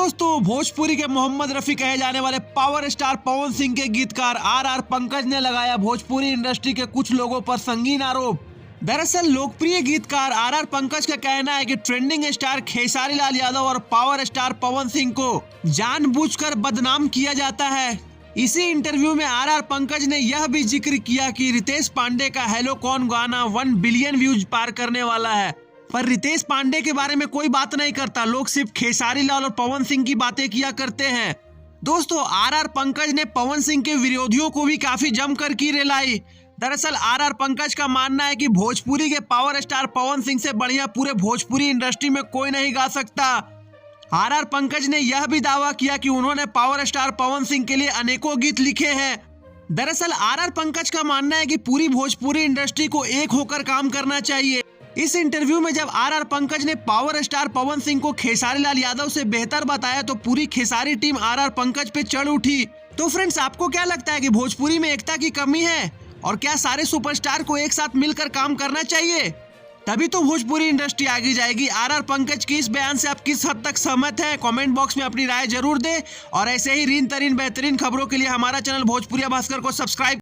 दोस्तों, भोजपुरी के मोहम्मद रफी कहे जाने वाले पावर स्टार पवन सिंह के गीतकार आर पंकज ने लगाया भोजपुरी इंडस्ट्री के कुछ लोगों पर संगीन आरोप। दरअसल लोकप्रिय गीतकार आर पंकज का कहना है कि ट्रेंडिंग स्टार खेसारी लाल यादव और पावर स्टार पवन सिंह को जानबूझकर बदनाम किया जाता है। इसी इंटरव्यू में आर पंकज ने यह भी जिक्र किया कि रितेश पांडे का हेलो कौन गाना 1 बिलियन व्यूज पार करने वाला है, पर रितेश पांडे के बारे में कोई बात नहीं करता। लोग सिर्फ खेसारी लाल और पवन सिंह की बातें किया करते हैं। दोस्तों, आर पंकज ने पवन सिंह के विरोधियों को भी काफी जमकर की रिलाई। दरअसल आर पंकज का मानना है कि भोजपुरी के पावर स्टार पवन सिंह से बढ़िया पूरे भोजपुरी इंडस्ट्री में कोई नहीं गा सकता। आर पंकज ने यह भी दावा किया कि उन्होंने पावर स्टार पवन सिंह के लिए अनेकों गीत लिखे हैं। दरअसल आर पंकज का मानना है कि पूरी भोजपुरी इंडस्ट्री को एक होकर काम करना चाहिए। इस इंटरव्यू में जब आर पंकज ने पावर स्टार पवन सिंह को खेसारी लाल यादव से बेहतर बताया तो पूरी खेसारी टीम आर पंकज पे चढ़ उठी। तो फ्रेंड्स, आपको क्या लगता है कि भोजपुरी में एकता की कमी है और क्या सारे सुपरस्टार को एक साथ मिलकर काम करना चाहिए? तभी तो भोजपुरी इंडस्ट्री आगे जाएगी। आर पंकज की इस बयान से आप किस हद तक सहमत हैं? कमेंट बॉक्स में अपनी राय जरूर दें और ऐसे ही रीन तरीन बेहतरीन खबरों के लिए हमारा चैनल भोजपुरिया भास्कर को सब्सक्राइब